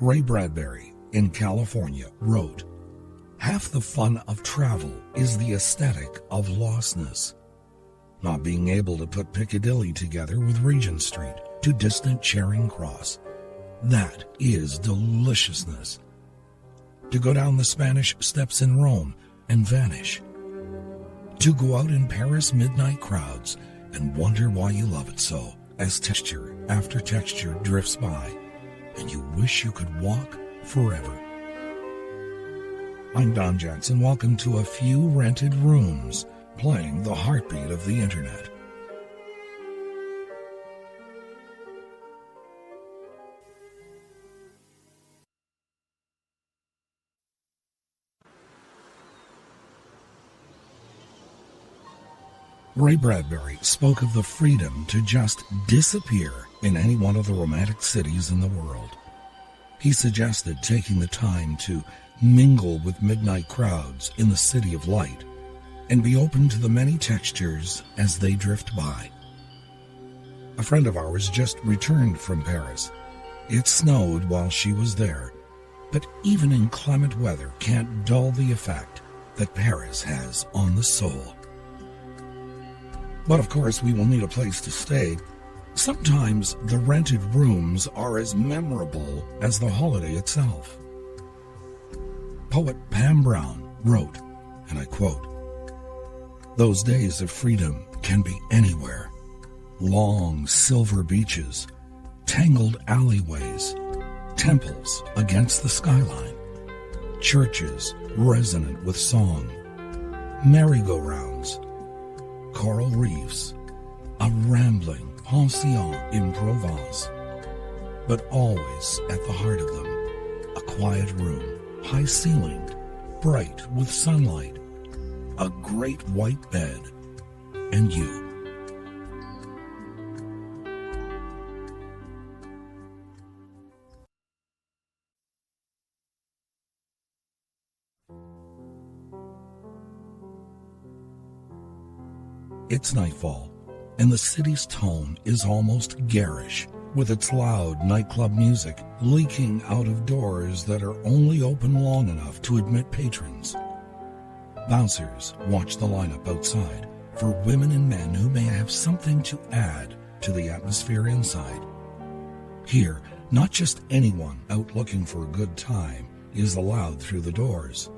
Ray Bradbury in California wrote, "Half the fun of travel is the aesthetic of lostness. Not being able to put Piccadilly together with Regent Street to distant Charing Cross. That is deliciousness. To go down the Spanish Steps in Rome and vanish. To go out in Paris midnight crowds and wonder why you love it so, as texture after texture drifts by, and you wish you could walk forever." I'm Don Jackson. Welcome to A Few Rented Rooms, playing the heartbeat of the internet. Ray Bradbury spoke of the freedom to just disappear in any one of the romantic cities in the world. He suggested taking the time to mingle with midnight crowds in the city of light and be open to the many textures as they drift by. A friend of ours just returned from Paris. It snowed while she was there, but even inclement weather can't dull the effect that Paris has on the soul. But of course, we will need a place to stay. Sometimes the rented rooms are as memorable as the holiday itself. Poet Pam Brown wrote, and I quote, "Those days of freedom can be anywhere. Long silver beaches, tangled alleyways, temples against the skyline, churches resonant with song, merry-go-rounds, coral reefs, a rambling pension in Provence, but always at the heart of them, a quiet room, high-ceilinged, bright with sunlight, a great white bed, and you." It's nightfall, and the city's tone is almost garish, with its loud nightclub music leaking out of doors that are only open long enough to admit patrons. Bouncers watch the lineup outside for women and men who may have something to add to the atmosphere inside. Here, not just anyone out looking for a good time is allowed through the doors.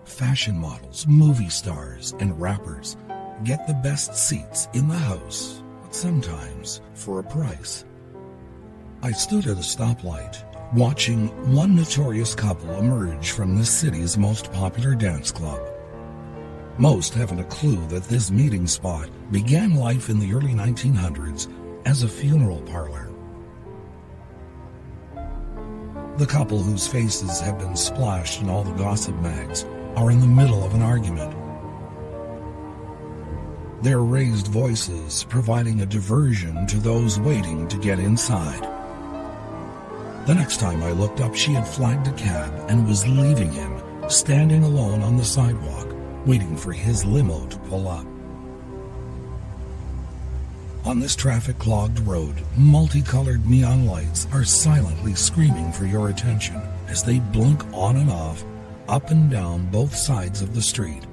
Fashion models, movie stars, and rappers get the best seats in the house, but sometimes for a price. I stood at a stoplight, watching one notorious couple emerge from the city's most popular dance club. Most haven't a clue that this meeting spot began life in the early 1900s as a funeral parlor. The couple, whose faces have been splashed in all the gossip mags, are in the middle of an argument. Their raised voices providing a diversion to those waiting to get inside. The next time I looked up, she had flagged a cab and was leaving him, standing alone on the sidewalk, waiting for his limo to pull up. On this traffic-clogged road, multicolored neon lights are silently screaming for your attention as they blink on and off, up and down both sides of the street.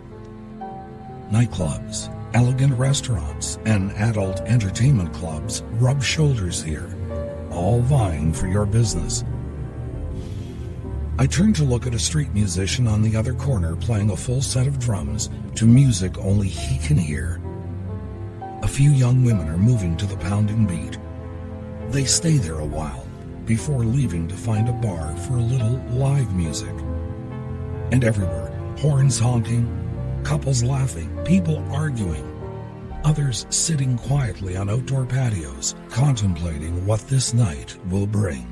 Nightclubs, elegant restaurants, and adult entertainment clubs rub shoulders here, all vying for your business. I turned to look at a street musician on the other corner playing a full set of drums to music only he can hear. A few young women are moving to the pounding beat. They stay there a while before leaving to find a bar for a little live music. And everywhere, horns honking, couples laughing, people arguing, others sitting quietly on outdoor patios, contemplating what this night will bring.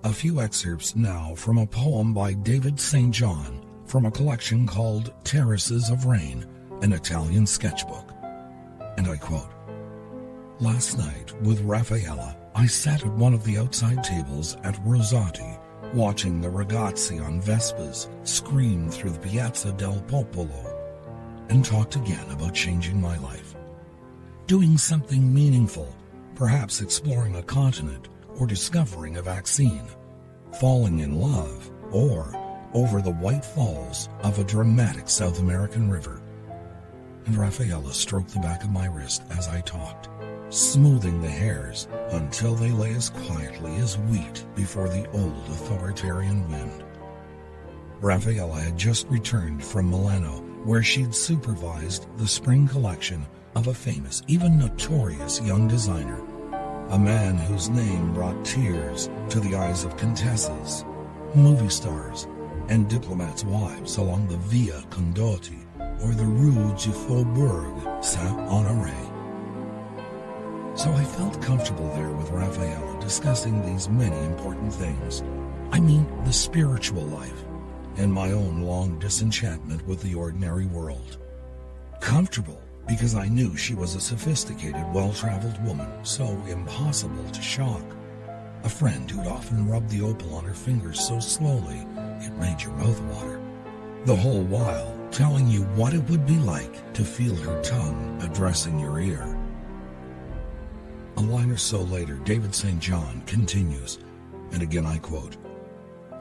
A few excerpts now from a poem by David St. John from a collection called Terraces of Rain, an Italian sketchbook. And I quote, "Last night with Raffaella, I sat at one of the outside tables at Rosati, watching the ragazzi on Vespas scream through the Piazza del Popolo. and talked again about changing my life. Doing something meaningful, perhaps exploring a continent or discovering a vaccine, falling in love, or over the white falls of a dramatic South American river. And Raffaella stroked the back of my wrist as I talked, smoothing the hairs until they lay as quietly as wheat before the old authoritarian wind. Raffaella had just returned from Milano, where she'd supervised the spring collection of a famous, even notorious young designer, a man whose name brought tears to the eyes of contessas, movie stars, and diplomats' wives along the Via Condotti or the Rue du Faubourg Saint-Honoré. So I felt comfortable there with Raffaella discussing these many important things. I mean, the spiritual life and my own long disenchantment with the ordinary world. Comfortable because I knew she was a sophisticated, well-traveled woman, so impossible to shock. A friend who'd often rubbed the opal on her fingers so slowly it made your mouth water, the whole while telling you what it would be like to feel her tongue addressing your ear. A line or so later, David St. John continues, and again I quote,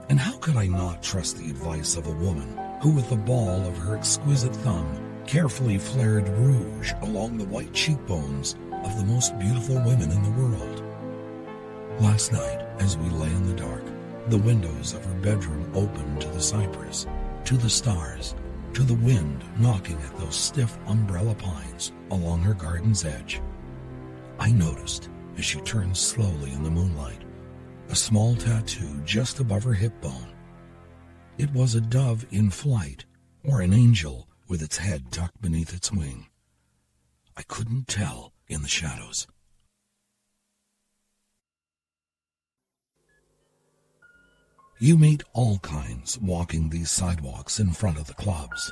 "And how could I not trust the advice of a woman who, with the ball of her exquisite thumb, carefully flared rouge along the white cheekbones of the most beautiful women in the world?" Last night, as we lay in the dark, the windows of her bedroom opened to the cypress, to the stars, to the wind knocking at those stiff umbrella pines along her garden's edge. I noticed, as she turned slowly in the moonlight, a small tattoo just above her hip bone. It was a dove in flight, or an angel with its head tucked beneath its wing. I couldn't tell in the shadows. You meet all kinds walking these sidewalks in front of the clubs.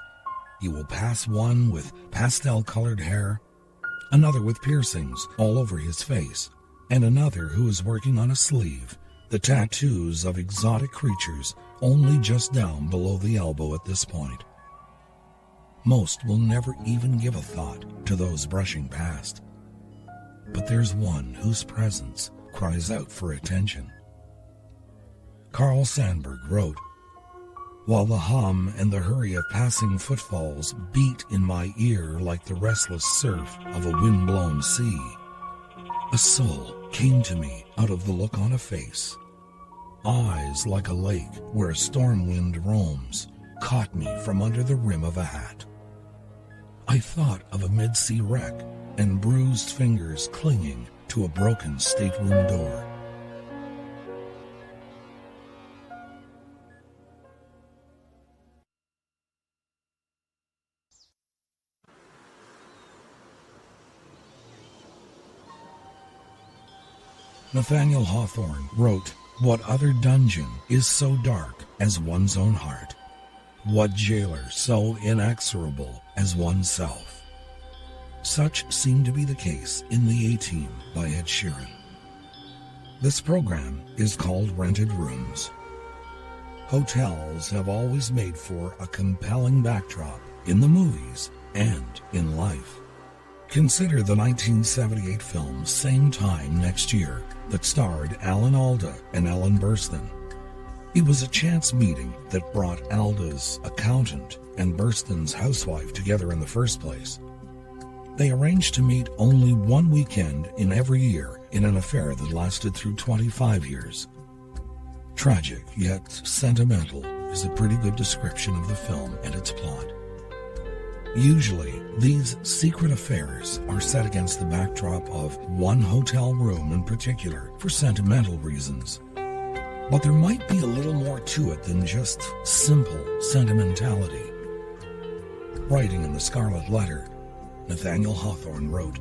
You will pass one with pastel-colored hair, another with piercings all over his face, and another who is working on a sleeve, the tattoos of exotic creatures only just down below the elbow at this point. Most will never even give a thought to those brushing past. But there's one whose presence cries out for attention. Carl Sandburg wrote, "While the hum and the hurry of passing footfalls beat in my ear like the restless surf of a wind-blown sea, a soul came to me out of the look on a face. Eyes like a lake where a storm wind roams caught me from under the rim of a hat. I thought of a mid-sea wreck and bruised fingers clinging to a broken stateroom door. Nathaniel Hawthorne wrote, "What other dungeon is so dark as one's own heart? What jailer so inexorable as oneself?" Such seemed to be the case in The A-Team by Ed Sheeran. This program is called Rented Rooms. Hotels have always made for a compelling backdrop in the movies and in life. Consider the 1978 film Same Time Next Year that starred Alan Alda and Ellen Burstyn. It was a chance meeting that brought Alda's accountant and Burstyn's housewife together in the first place. They arranged to meet only one weekend in every year in an affair that lasted through 25 years. Tragic yet sentimental is a pretty good description of the film and its plot. Usually, these secret affairs are set against the backdrop of one hotel room in particular for sentimental reasons. But there might be a little more to it than just simple sentimentality. Writing in the Scarlet Letter, Nathaniel Hawthorne wrote,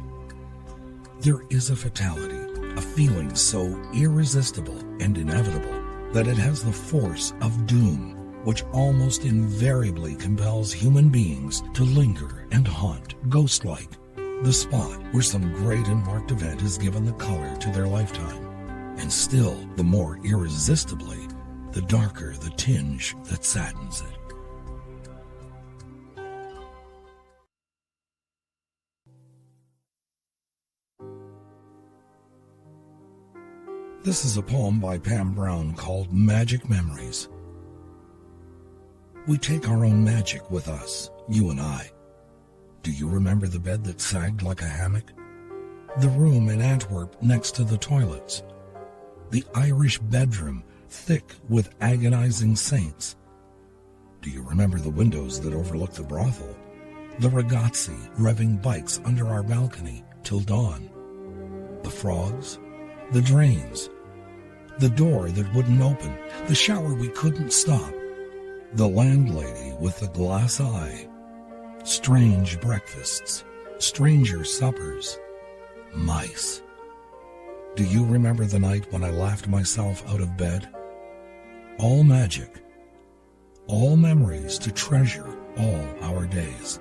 "There is a fatality, a feeling so irresistible and inevitable that it has the force of doom, which almost invariably compels human beings to linger and haunt, ghost-like, the spot where some great and marked event has given the color to their lifetime. And still, the more irresistibly, the darker the tinge that saddens it." This is a poem by Pam Brown called Magic Memories. We take our own magic with us, you and I. Do you remember the bed that sagged like a hammock? The room in Antwerp next to the toilets? The Irish bedroom thick with agonizing saints? Do you remember the windows that overlook the brothel? The ragazzi revving bikes under our balcony till dawn? The frogs? The drains? The door that wouldn't open? The shower we couldn't stop? The landlady with the glass eye? Strange breakfasts? Stranger suppers? Mice? Do you remember the night when I laughed myself out of bed? All magic. All memories to treasure all our days.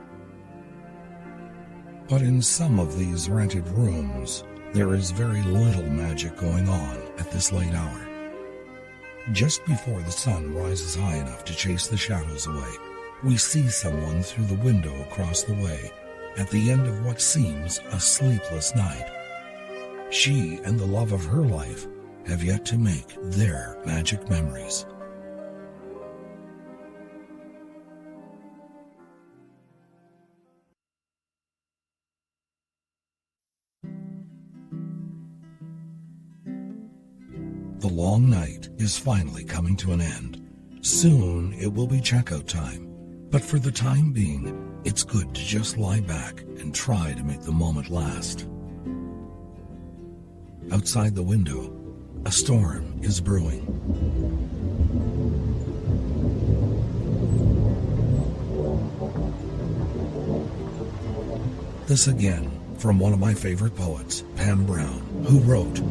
But in some of these rented rooms, there is very little magic going on at this late hour. Just before the sun rises high enough to chase the shadows away, we see someone through the window across the way at the end of what seems a sleepless night. She and the love of her life have yet to make their magic memories. The long night is finally coming to an end. Soon it will be checkout time, but for the time being, it's good to just lie back and try to make the moment last. Outside the window, a storm is brewing. This again from one of my favorite poets, Pam Brown, who wrote,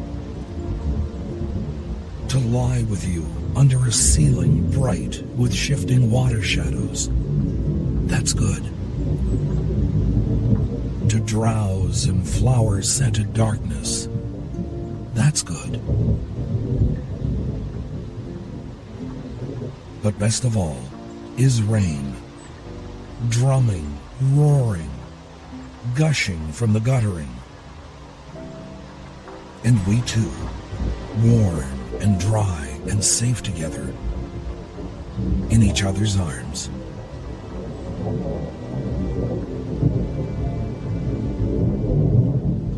"To lie with you under a ceiling bright with shifting water shadows, that's good. To drowse in flower-scented darkness, that's good. But best of all is rain, drumming, roaring, gushing from the guttering. And we two, warm and dry and safe together, in each other's arms."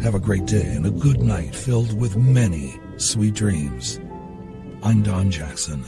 Have a great day and a good night filled with many sweet dreams. I'm Don Jackson.